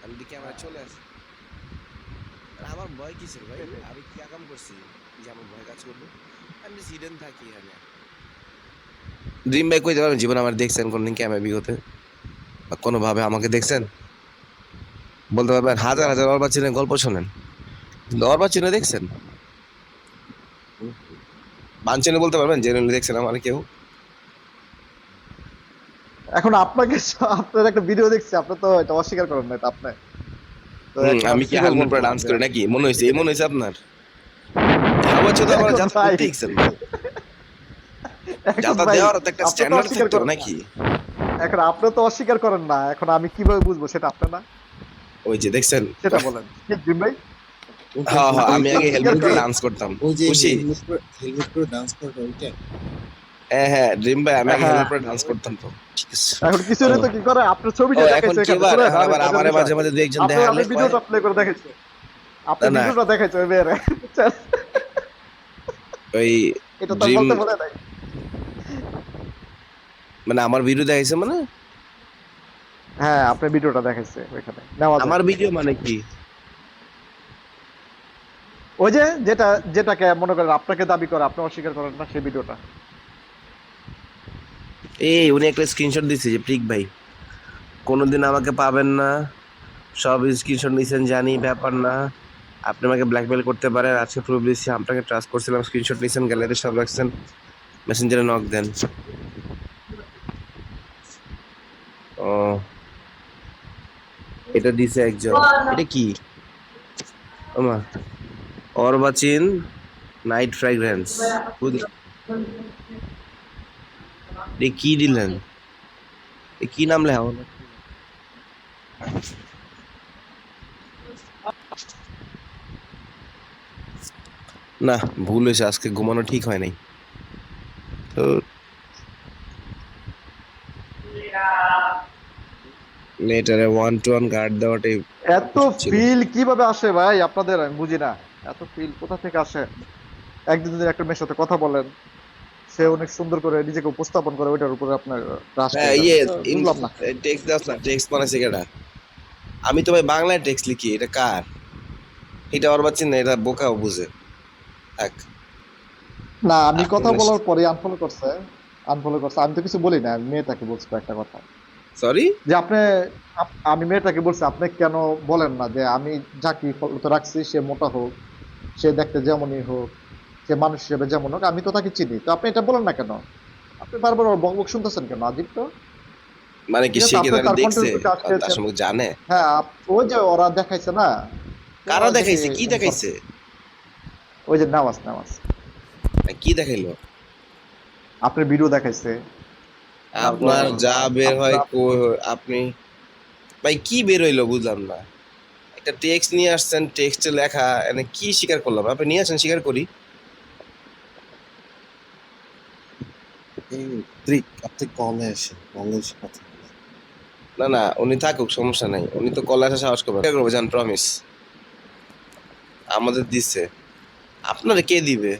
আমি দি ক্যামেরা চলে আসে। আর আমার ভয় কিসের ভাই? সেটাই। আমি কি আকাম করছি যে আমার ভয় কাজ করবে? আমি জাস্ট হিডেন থাকি এখানে। ড্রিম ভাই কইতে পারবেন জীবনে আমার দেখছেন কোনদিন ক্যামেরা বিগতে? বা কোনোভাবে আমাকে দেখছেন? বলতে পারবেন? হাজার হাজার অর্বাচীনের গল্প শোনেন। কিন্তু অর্বাচীনে দেখছেন? বাঞ্চনে বলতে পারবেন জেনুইনলি দেখছেন আমার কেউ? এখন আপনাকে আপনার একটা ভিডিও দেখছি, আপনি তো এটা অস্বীকার করেন না, এটা আপনি তো এখন আমি আমি কি কিভাবে হেলমেট বলবো পরে ডান্স যে করি আমি নাকি? মনে হইছে? নিজেকে এই মনে দেখছি? হইছে আপনার? অর্বাচী তো আমার এখন যাতা ভাই, করতে ইচ্ছেন ভাই। এখন যাতা ভাই দেওয়ার তো একটা আপনি তো স্ট্যান্ডার্ড অস্বীকার থাকতে হবে করেন না। নাকি? এখন আপনি তো অস্বীকার করেন না, এখন আমি কিভাবে বুঝবো সেটা আপনি না? ওই যে দেখছেন? সেটা বলেন ঠিক জিম ভাই। হ্যাঁ হ্যাঁ, আপনি আমি কি আগে অস্বীকার হেলমেট ওই যে পরে করেন? ডান্স করতাম। ওই যে খুশি? হেলমেট করে ডান্স করে ওইটা। হ্যাঁ হ্যাঁ, ড্রিম ভাই আমি আগে হ্যাঁ, হেলমেট পরে ডান্স করতাম তো। ঠিক আছে। এখন কিছু ও নেই তো কি করে, আপনার ও ছবিটা এখন দেখাইছে কি এখানে, আবার শুনেন এখন আরে আবার মজার আমারে বিষয়। মাঝে মাঝে দু একজন আপনার দেখালে আপনি কয় ভিডিওটা প্লে করে দেখাইছে, আপনি না না ভিডিওটা দেখাইছে ওই মেয়ের, বুঝছেন? ওই এটা তো আর ড্রিম বলতে বলে নাই। মানে আমার ভিডিও দেখাইছে মানে হ্যাঁ, আপনার ভিডিওটা দেখাইছে ওইখানে, নেওয়া যায়। আমার ভিডিও মানে কি? ওই যে যেটা, যেটাকে মনে করেন আপনাকে দাবি করে আপনি অস্বীকার করেন না, সেই ভিডিওটা। এই উনি একটা স্ক্রিনশট দিছে যে প্রিক ভাই কোনোদিন আমাকে পাবেন না, সব স্ক্রিনশট নিছেন জানি ব্যাপার না, আপনি আমাকে ব্ল্যাকমেল করতে পারেন, আজকে প্রুফ দিচ্ছি আপনাকে ট্রাস্ট করছিলাম, স্ক্রিনশট নিছেন গ্যালারিতে সব রাখছেন, মেসেঞ্জারে নক দেন। ও এটা দিছে একজন, এটা কি ওমা অর্বাচীন নাইট ফ্র্যাগ্রেন্স, এ কি দিলেন? এ কি নাম লেখা হলো? না ভুল হয়েছে, আজকে ঘুমানো ঠিক হয় নাই তো। এটারে ওয়ান টু ওয়ান গার্ড দেওয়াটাই এত উচিত ছিল। ফিল কিভাবে আসে ভাই আপনাদের, আমি বুঝি না। এত ফিল কোথা থেকে আসে? একদিন যদি একটা মেয়ের সাথে কথা বলেন, সে অনেক সুন্দর করে নিজেকে উপস্থাপন করে, ওইটার উপরে আপনার ক্রাশ হ্যাঁ হয়ে যান, ইয়ে তো বুঝলাম না। টেক্সট দাও না, টেক্সট বানাইছে কেডা? আমি তো ভাই বাংলায় টেক্সট লিখি, এটা কার? এটা অর্বাচীন না, এটা বোকাও বুঝে। থাক। না, আমি কথা আপনার বলার পরে আনফলো করছে, আনফলো করছে, আমি তো কিছু বলি না, আমি মেয়েটাকে বলছি একটা কথা, সরি। যে আপনি, আমি মেয়েটাকে বলছি আপনি কেন বলেন না যে আমি যাকে ফলো তো রাখছি, সে মোটা হোক, সে দেখতে যেমনই হোক, সে মানুষ হিসেবে যেমন হোক, আমি তো তাকে চিনি, তো আপনি এটা বলেন না কেন? আপনি বারবার ওর বকবক শুনতেছেন কেন? আজিব তো। মানে কি ঠিক সে আছে, কি আপনি তাহলে তার দেখছে? কন্টেন্ট থেকে তার আসতেছেন। সম্পর্কে জানে? হ্যাঁ, ওই যে ওরা দেখাইছে না, কারা ওরা দেখে দেখাইছে? কি উনি দেখাইছে? করছে। ওই যে নেওয়াজ, নেওয়াজ কি দেখাইলো? আপনার ভিডিও দেখাইছে, তারপর আপনার যা বের হয় আপনার, আপনি ভাই কি বের হইলো বুঝলাম না। একটা টেক্সট নিয়ে আসছেন, টেক্সটে লেখা এনে কি স্বীকার করলাম? আপনি নিয়ে আসেন স্বীকার করি। এই ট্রিক, আপনি কলে আসেন, কলে এসে কথা বলেন। না না উনি থাকুক সমস্যা নাই, উনি তো কলে আসা সাহস করবে, স্বীকার করবো জান, প্রমিস। আমাদের দিচ্ছে, আপনারা কে দিবে?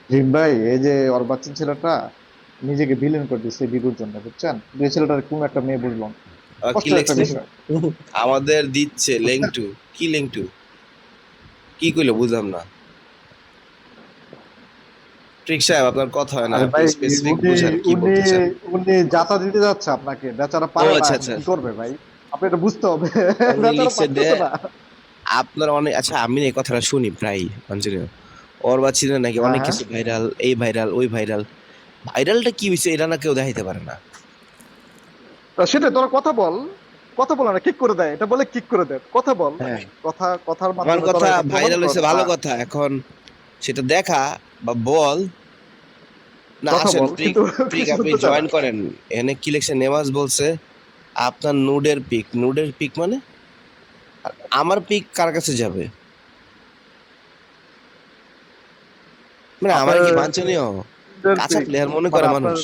জিম ভাই, এই যে অর্বাচীন ছেলেটা নিজেকে বিলীন করে দিচ্ছে ভিডিওর জন্য, বুঝছেন? যে ছেলেটার কোন একটা মেয়ে বুঝলাম, কি কষ্টের একটা লেখছে? বিষয়। আমাদের দিচ্ছে লেংটু, কি লেংটু? কি কইলো বুঝলাম না। ট্রিক সাহেব আপনার কথা হয় না, আরে আপনি ভাই, স্পেসিফিক উনি বুঝান কি উনি বলতেছেন। উনি যাতা দিতে যাচ্ছে আপনাকে, বেচারা ও পারে না, আচ্ছা এখন আচ্ছা, কি করবে ভাই? আপনি এটা বুঝতে হবে। উনি বেচারা লিখছে যে পারতেছে না। আপনার অনেক, আচ্ছা আমি না এই কথাটা শুনি প্রায় কন্টিনিউ, অর্বাচীনের নাকি হ্যাঁ, অনেক হ্যাঁ, কিছু ভাইরাল, এই ভাইরাল ওই ভাইরাল। ভাইরালটা কি হয়েছে এটা না কেউ দেখাইতে পারে না। তো সেটাই, তোরা কথা বল, কথা বলে না, কিক করে দেয়, এটা বলে কিক করে দেয়, কথা বল, হ্যাঁ কথার আমার মাধ্যমে তোরা কথা এটা প্রমাণ ভাইরাল কর হয়েছে না। ভালো কথা, এখন সেটা দেখা বা বল না। কথা আসেন বল, প্রিক, কিন্তু প্রিক কিছু আপনি শুনতে চায় না। জয়েন করেন। এখানে কি লিখছে, নেওয়াজ বলছে আপনার নুডের পিক, নুডের পিক মানে আর আমার পিক কার কাছে যাবে? মানে আমার আপনার কি বাঞ্ছনীয় কাঁচা পিক, প্লেয়ার মনে মানে করে আপনার মানুষ?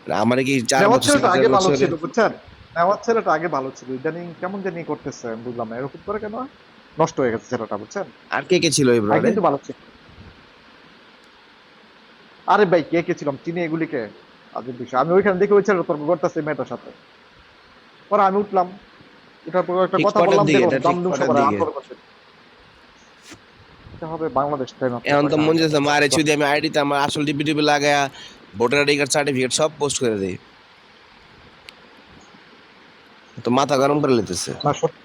মানে আমার কি 4 বছর নেওয়ার ছেলেটা 7 আগে ভালো বছরে? ছিল, বুঝছেন? নেওয়ার ছেলেটা আগে ভালো ছিল, ইদানিং কেমন জানি করতেছে, আমি বুঝলাম না এরকম করে কেন, নষ্ট হয়ে গেছে ছেলেটা, বুঝছেন? আর কে কে ছিল এই আগে ব্রডে? কিন্তু ভালো ছিল। আরে ভাই, কে কে ছিলাম, চিনি এগুলিকে? আজের বিষয়, আমি ওইখানে দেখে ওই ছেলেটা তর্ক করতেছে মেয়েটার সাথে। পরে আমি উঠলাম, এটার পর একটা ঠিক কথা কটার বললাম, দিকে? দেখুন এটা ঠিক দামদুম কটার সবার দিকে? আন্দোলন করছে। এটা হবে বাংলাদেশ টাইম, আপনার এখন তো কয়টা মন হবে? যেতেছে মারে যদি আমি আইডিতে আমার আসল টিপি টিপি লাগায়া ভোটার আইডি কার্ড সার্টিফিকেট সব পোস্ট করে দেই, তো মাথা গরম করে লেতেছে। না সত্যি,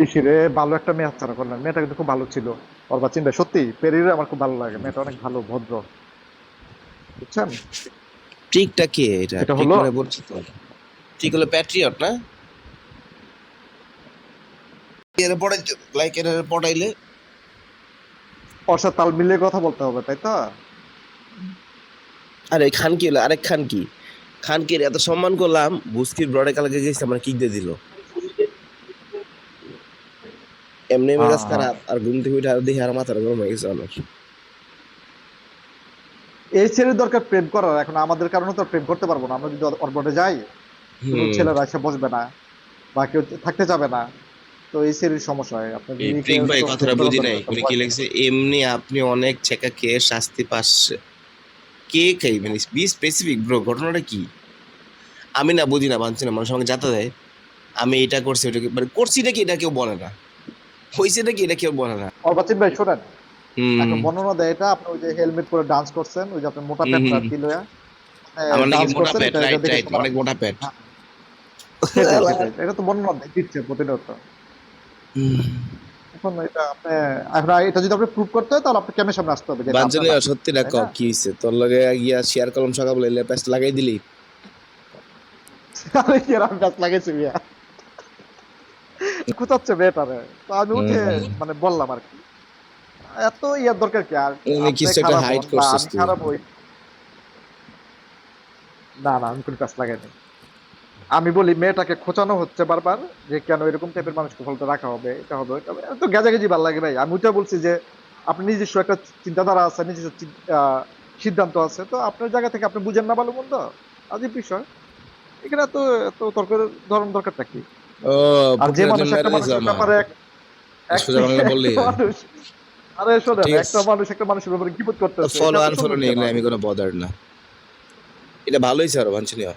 ইসিরে ভালো একটা মেয়ে ছাড়া করলেন, মেয়েটা কিন্তু খুব ভালো ছিল। ওর বা চিন্তা সত্যি পেরিরে আমার খুব ভালো লাগে, মেয়েটা অনেক ভালো ভদ্র, বুঝছেন? ট্রিকটা কি এটা? এটা ট্রিক হলো মানে বলছি তো, ট্রিক হলো প্যাট্রিয়ট না? এর পড়ে লাইক এর পড়াইলে ওর সাথে তাল মিলিয়ে কথা বলতে হবে, তাই তো? আরে খান কি হলো, আরেক খান কি, খানকির এত সম্মান করলাম, বুস্কির ব্রডে কালকে গেছে আমার কিক দিয়ে দিল, এমনি হ্যাঁ মেজাজ হ্যাঁ, খারাপ, আর ঘুম থেকে উঠে আর দেখি আর মাথাটা গরম হয়ে গেছে আমার। এই ছেলের দরকার প্রেম করার, এখন আমাদের কারণে তো আর প্রেম করতে পারবো না, আমরা যদি ওর বোর্ডে যাই কোনো হুম। ছেলেরা এসে বসবে না বা কেউ থাকতে যাবে না, তো এই ছেলের সমস্যা হয়। আপনি এই যদি ট্রিক ভাই একটু প্রেম কথাটা করার বুঝি দরকার, নাই, একটা উনি কি বয়ফ্রেন্ড। লিখছে, এমনি আপনি অনেক ছেকা খেয়ে শাস্তি পাচ্ছে, কে খাই মানে বি স্পেসিফিক ব্রো, ঘটনাটা কি? আমি না বুঝি না, মানছি না, মানুষ আমাকে যাতা দেয় আমি এটা করছি ওটা মানে করছি নাকি এটা কেউ বলে না, হয়েছে নাকি এটা কেউ বলে না। অর্বাচীন ভাই শোনেন, হুম একটা বর্ণনা দেয় এটা, আপনি ওই যে হেলমেট পরে ডান্স করছেন, ওই যে আপনি মোটা হুম প্যান্টটা হুম। তিলয়া আমার নাকি ডান্স মোটা করছেন, পেট, এটা এটা রাইট দেখে রাইট, শোনা। অনেক মোটা পেট। হ্যাঁ, সেটাই সেটাই, এটা তো বর্ণনা দিচ্ছে প্রতিনিয়ত। হুম। এখন এটা আপনি, এখন এটা যদি আপনি প্রুভ করতে হয় তাহলে আপনি ক্যামের সামনে আসতে হবে যে এটা আপনার বাঞ্ছনীয়, না, সত্যি না তাই ক না? কি হয়েছে তোর লগে গিয়া শেয়ার কলম সকালে পেস্ট লাগাই দিলি? আরে কি আর আমি গাছ লাগাইছি মিয়া, খুঁচাচ্ছে মেয়েটারে, তো আমি উঠে হুম। মানে বললাম আর কি, এত ইয়ার দরকার কি আর, মানে আপনি কিছু একটা খারাপ হাইড হন বা করছিস আমি তুই। খারাপ হই, না না আমি কোনো কাজ লাগাইনি। আমি বলি মেয়েটাকে খোঁচানো হচ্ছে বারবার যে কেন এরকম টাইপের মানুষকে ফলতে রাখা হবে, এটা হবে ওটা হবে, তো গেজাগেজি ভালো লাগে ভাই। আমি ওইটা বলছি যে আপনি নিজস্ব একটা চিন্তাধারা আছে, নিজস্ব সিদ্ধান্ত আছে, তো আপনার জায়গা থেকে আপনি বুঝেন না ভালো মন্দ, আজীব বিষয়। এখানে তো এত তর্কের ধরন দরকারটা কি? ও, আর যে পুকুরের মানুষ জন্য একটা মেরে দিয়েছে মানুষের আমার, ব্যাপারে সোজা বাংলা বললি একটা মানুষ, আরে শোনেন, ঠিক একটা আছে। মানুষ একটা মানুষের ব্যাপারে গিবত করতেছে, ফলো এটা তো আনফলো শুনবেন নিয়ে কেন এগুলো আমি আগে? কোনো বদার না, এটা ভালো হয়েছে আরো বাঞ্ছনীয়।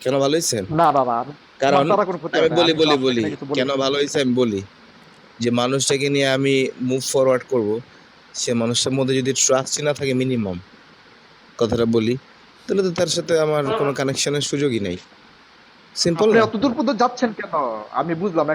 কেন ভালো হয়েছে? না না না, আমার কারণ দ্বারা কোনো ক্ষতি আমি হয় না, বলি আমি তো বলি আপনাকে বলি নিয়ে কিছু কেন বলিনি। ভালো হয়েছে আমি বলি, যে মানুষটাকে নিয়ে আমি মুভ ফরওয়ার্ড করব, সে মানুষটার মধ্যে যদি ট্রাস্টই না থাকে মিনিমাম, কথাটা বলি, তাহলে তো তার সাথে আমার কোনো কানেকশনের সুযোগই নাই, সিম্পল আপনি না? অত দূর পর্যন্ত যাচ্ছেন কেন? আমি বুঝলাম